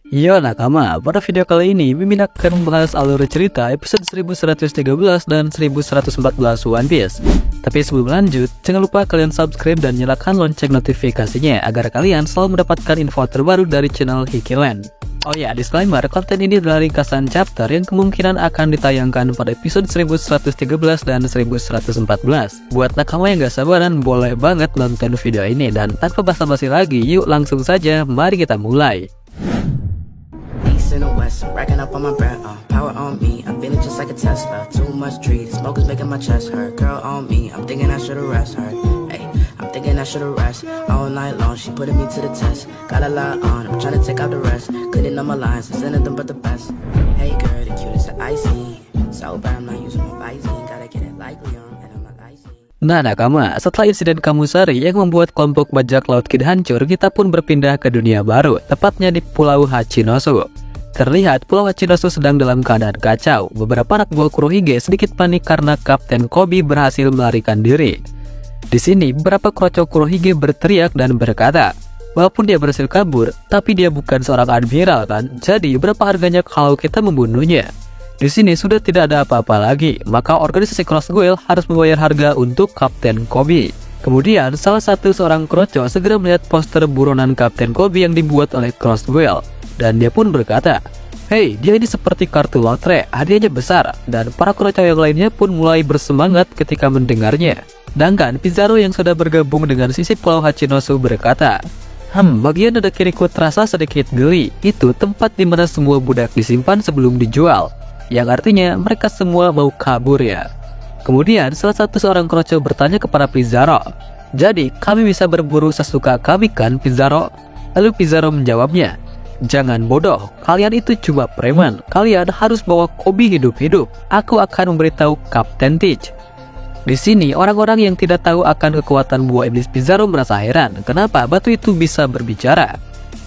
Yo nakama, pada video kali ini Mimin akan membahas alur cerita episode 1113 dan 1114 One Piece. Tapi sebelum lanjut, jangan lupa kalian subscribe dan nyalakan lonceng notifikasinya agar kalian selalu mendapatkan info terbaru dari channel Hikiland. Oh ya, disclaimer, konten ini adalah ringkasan chapter yang kemungkinan akan ditayangkan pada episode 1113 dan 1114. Buat nakama yang gak sabaran, boleh banget nonton video ini. Dan tanpa basa-basi lagi, yuk langsung saja, mari kita mulai. In the west, racking up on my bread, power on me, I'm feeling just like a Tesla. Too much tree, the smoke is making my chest hurt. Girl on me, I'm thinking I should've rest her. Hey, I'm thinking I should've rest. All night long, she putting me to the test. Got a lot on, I'm trying to take out the rest. Cleaning up my lines, it's anything but the best. Hey girl, the cutest that I see. So bad I'm not using my Visine. Gotta get it like Leon, and I'm not icy. Nah nakama, setelah insiden Kamusari yang membuat kelompok bajak laut Kid hancur, kita pun berpindah ke dunia baru, tepatnya di Pulau Hachinosu. Terlihat Pulau Hachinosu sedang dalam keadaan kacau. Beberapa anak buah Kurohige sedikit panik karena Kapten Koby berhasil melarikan diri. Di sini, beberapa krocok Kurohige berteriak dan berkata, walaupun dia berhasil kabur, tapi dia bukan seorang admiral kan? Jadi, berapa harganya kalau kita membunuhnya? Di sini sudah tidak ada apa-apa lagi, maka organisasi Crossguel harus membayar harga untuk Kapten Koby. Kemudian, salah satu seorang krocok segera melihat poster buronan Kapten Koby yang dibuat oleh Crossguel. Dan dia pun berkata, "Hey, dia ini seperti kartu lotre, hadiahnya besar." Dan para krocok yang lainnya pun mulai bersemangat ketika mendengarnya. Sedangkan Pizarro yang sudah bergabung dengan sisi Pulau Hachinosu berkata, bagian dada kiriku terasa sedikit geli. Itu tempat di mana semua budak disimpan sebelum dijual. Yang artinya mereka semua mau kabur ya." Kemudian salah satu seorang krocok bertanya kepada Pizarro, "Jadi kami bisa berburu sesuka kami kan, Pizarro?" Lalu Pizarro menjawabnya, "Jangan bodoh, kalian itu cuma preman. Kalian harus bawa Koby hidup-hidup. Aku akan memberitahu Kapten Teach." Di sini, orang-orang yang tidak tahu akan kekuatan buah iblis Pizarro merasa heran kenapa batu itu bisa berbicara.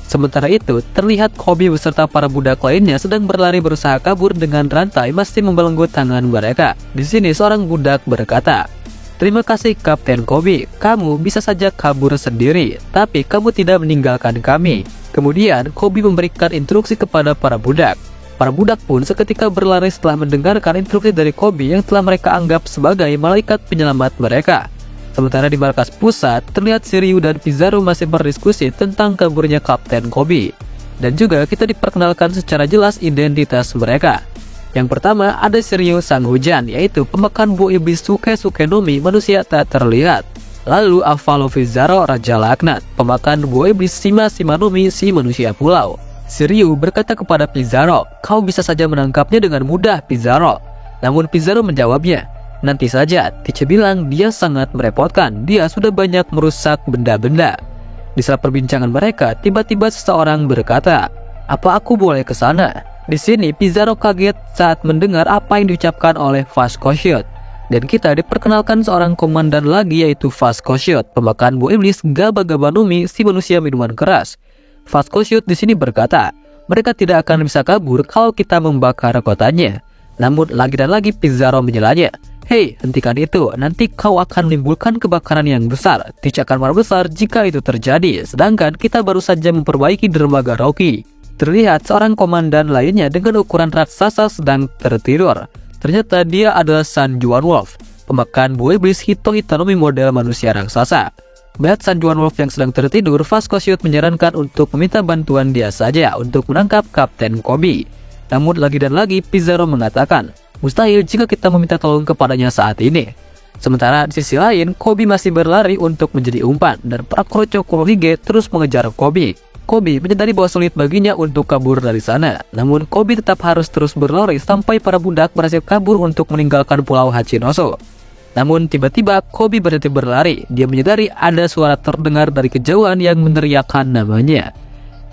Sementara itu, terlihat Koby beserta para budak lainnya sedang berlari berusaha kabur dengan rantai masih membelenggu tangan mereka. Di sini, seorang budak berkata, "Terima kasih Kapten Koby, kamu bisa saja kabur sendiri, tapi kamu tidak meninggalkan kami." Kemudian, Koby memberikan instruksi kepada para budak. Para budak pun seketika berlari setelah mendengarkan instruksi dari Koby yang telah mereka anggap sebagai malaikat penyelamat mereka. Sementara di markas pusat, terlihat Shiryu dan Pizarro masih berdiskusi tentang kaburnya Kapten Koby. Dan juga kita diperkenalkan secara jelas identitas mereka. Yang pertama ada Shiryu Sang Hujan, yaitu pemakan buah iblis Sukenomi manusia tak terlihat. Lalu Avalo Pizarro Raja Laknat, pemakan buah iblis Shimanomi si manusia pulau. Shiryu berkata kepada Pizarro, "Kau bisa saja menangkapnya dengan mudah, Pizarro." Namun Pizarro menjawabnya, "Nanti saja." Teach bilang dia sangat merepotkan, dia sudah banyak merusak benda-benda. Di saat perbincangan mereka, tiba-tiba seseorang berkata, "Apa aku boleh ke sana?" Di sini Pizarro kaget saat mendengar apa yang diucapkan oleh Vascoshot. Dan kita diperkenalkan seorang komandan lagi, yaitu Vascoshot, pemakan buah iblis Gaba-Gaba-Nomi si manusia minuman keras. Vascoshot di sini berkata, mereka tidak akan bisa kabur kalau kita membakar kotanya. Namun lagi dan lagi Pizarro menyelanya, "Hei, hentikan itu, nanti kau akan menimbulkan kebakaran yang besar. Teach akan marah besar jika itu terjadi, sedangkan kita baru saja memperbaiki dermaga Rocky." Terlihat seorang komandan lainnya dengan ukuran raksasa sedang tertidur. Ternyata dia adalah San Juan Wolf, pemakan buah iblis Hitanomi model manusia raksasa. Melihat San Juan Wolf yang sedang tertidur, Vascoshot menyarankan untuk meminta bantuan dia saja untuk menangkap Kapten Koby. Namun lagi dan lagi Pizarro mengatakan, mustahil jika kita meminta tolong kepadanya saat ini. Sementara di sisi lain, Koby masih berlari untuk menjadi umpan dan para krocok Kurohige terus mengejar Koby. Koby menyadari bahwa sulit baginya untuk kabur dari sana. Namun Koby tetap harus terus berlari sampai para budak berhasil kabur untuk meninggalkan Pulau Hachinosu. Namun tiba-tiba Koby berhenti berlari. Dia menyadari ada suara terdengar dari kejauhan yang meneriakkan namanya.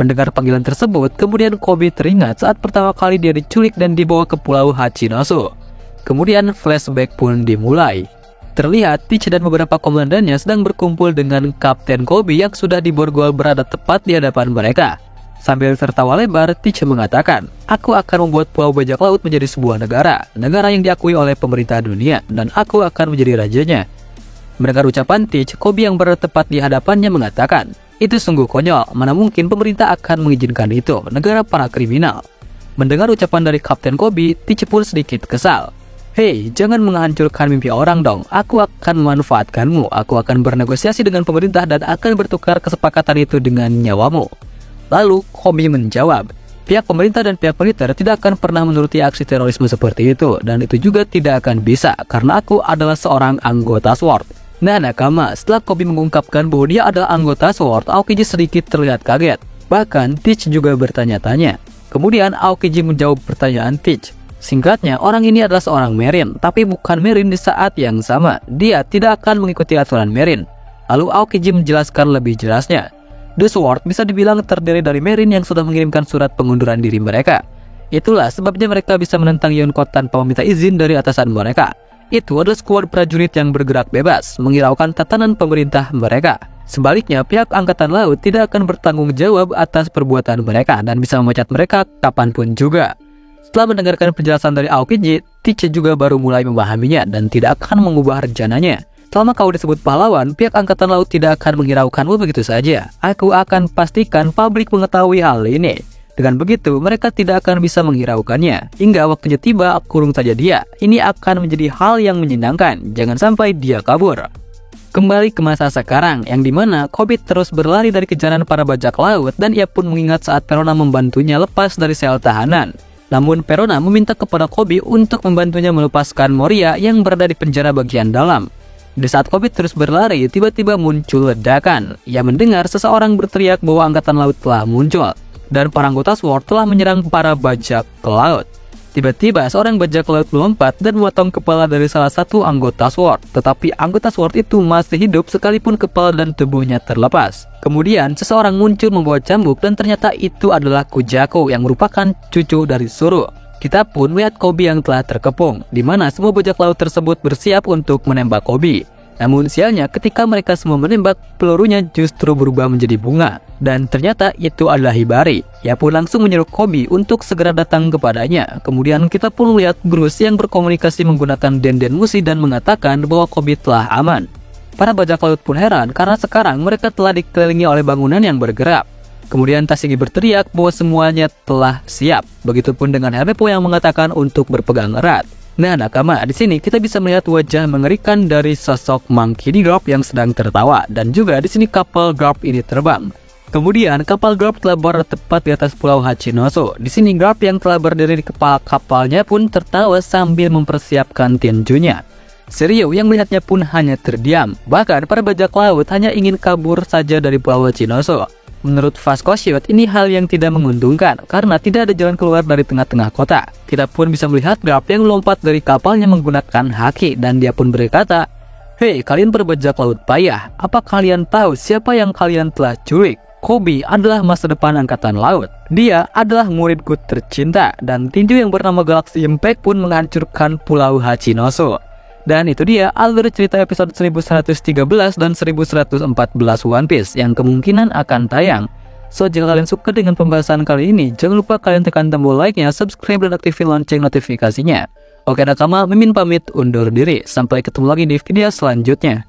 Mendengar panggilan tersebut, kemudian Koby teringat saat pertama kali dia diculik dan dibawa ke Pulau Hachinosu. Kemudian flashback pun dimulai. Terlihat Teach dan beberapa komandannya sedang berkumpul dengan Kapten Koby yang sudah diborgol berada tepat di hadapan mereka. Sambil tertawa lebar, Teach mengatakan, "Aku akan membuat Pulau Bajak Laut menjadi sebuah negara yang diakui oleh pemerintah dunia, dan aku akan menjadi rajanya." Mendengar ucapan Teach, Koby yang berada tepat di hadapannya mengatakan, Itu sungguh konyol, mana mungkin pemerintah akan mengizinkan itu, negara para kriminal. Mendengar ucapan dari Kapten Kobe, Teach pun sedikit kesal. Hei, jangan menghancurkan mimpi orang dong, aku akan memanfaatkanmu, aku akan bernegosiasi dengan pemerintah dan akan bertukar kesepakatan itu dengan nyawamu. Lalu Kobe menjawab, pihak pemerintah dan pihak militer tidak akan pernah menuruti aksi terorisme seperti itu, dan itu juga tidak akan bisa, karena aku adalah seorang anggota SWORD. Nah nakama, setelah Kobe mengungkapkan bahwa dia adalah anggota SWORD, Aokiji sedikit terlihat kaget. Bahkan Teach juga bertanya-tanya. Kemudian Aokiji menjawab pertanyaan Teach. Singkatnya, orang ini adalah seorang Marine, tapi bukan Marine di saat yang sama. Dia tidak akan mengikuti aturan Marine. Lalu Aokiji menjelaskan lebih jelasnya. The SWORD bisa dibilang terdiri dari Marine yang sudah mengirimkan surat pengunduran diri mereka. Itulah sebabnya mereka bisa menentang Yonko tanpa meminta izin dari atasan mereka. Itu adalah skuad prajurit yang bergerak bebas, menghiraukan tatanan pemerintah mereka. Sebaliknya, pihak Angkatan Laut tidak akan bertanggung jawab atas perbuatan mereka dan bisa memecat mereka kapanpun juga. Setelah mendengarkan penjelasan dari Aokiji, Teach juga baru mulai memahaminya dan tidak akan mengubah rencananya. Selama kau disebut pahlawan, pihak Angkatan Laut tidak akan menghiraukanmu begitu saja. Aku akan pastikan publik mengetahui hal ini. Dengan begitu, mereka tidak akan bisa menghiraukannya. Hingga waktunya tiba, kurung saja dia. Ini akan menjadi hal yang menyenangkan. Jangan sampai dia kabur. Kembali ke masa sekarang, yang dimana Kobe terus berlari dari kejaran para bajak laut, dan ia pun mengingat saat Perona membantunya lepas dari sel tahanan. Namun Perona meminta kepada Kobe untuk membantunya melepaskan Moria yang berada di penjara bagian dalam. Di saat Kobe terus berlari, tiba-tiba muncul ledakan. Ia mendengar seseorang berteriak bahwa Angkatan Laut telah muncul, dan para anggota SWORD telah menyerang para bajak laut. Tiba-tiba seorang bajak laut melompat dan memotong kepala dari salah satu anggota SWORD. Tetapi anggota SWORD itu masih hidup sekalipun kepala dan tubuhnya terlepas. Kemudian seseorang muncul membawa cambuk dan ternyata itu adalah Kujako yang merupakan cucu dari Zoro. Kita pun melihat Kobe yang telah terkepung, di mana semua bajak laut tersebut bersiap untuk menembak Kobe. Namun sialnya ketika mereka semua menembak, pelurunya justru berubah menjadi bunga. Dan ternyata itu adalah Hibari. Ia pun langsung menyuruh Kobe untuk segera datang kepadanya. Kemudian kita pun melihat Bruce yang berkomunikasi menggunakan Denden Mushi dan mengatakan bahwa Kobe telah aman. Para bajak laut pun heran karena sekarang mereka telah dikelilingi oleh bangunan yang bergerak. Kemudian Tashigi berteriak bahwa semuanya telah siap. Begitupun dengan Helmeppo yang mengatakan untuk berpegang erat. Nah nakama, di sini kita bisa melihat wajah mengerikan dari sosok Monkey D. Garp yang sedang tertawa, dan juga di sini kapal Garp ini terbang. Kemudian kapal Garp telah berada tepat di atas pulau Hachinoso. Di sini Garp yang telah berdiri di kepala kapalnya pun tertawa sambil mempersiapkan tinjunya. Shiryu yang melihatnya pun hanya terdiam. Bahkan para bajak laut hanya ingin kabur saja dari pulau Hachinoso. Menurut Vasco Shield, ini hal yang tidak menguntungkan karena tidak ada jalan keluar dari tengah-tengah kota. Kita pun bisa melihat Garp yang melompat dari kapalnya menggunakan haki, dan dia pun berkata, "Hei, kalian berbajak laut payah, apa kalian tahu siapa yang kalian telah culik? Kobe adalah masa depan Angkatan Laut. Dia adalah muridku tercinta, dan tinju yang bernama Galaxy Impact pun menghancurkan pulau Hachinoso." Dan itu dia alur cerita episode 1113 dan 1114 One Piece yang kemungkinan akan tayang. So, jika kalian suka dengan pembahasan kali ini, jangan lupa kalian tekan tombol like-nya, subscribe, dan aktifin lonceng notifikasinya. Oke nakama, Mimin pamit undur diri. Sampai ketemu lagi di video selanjutnya.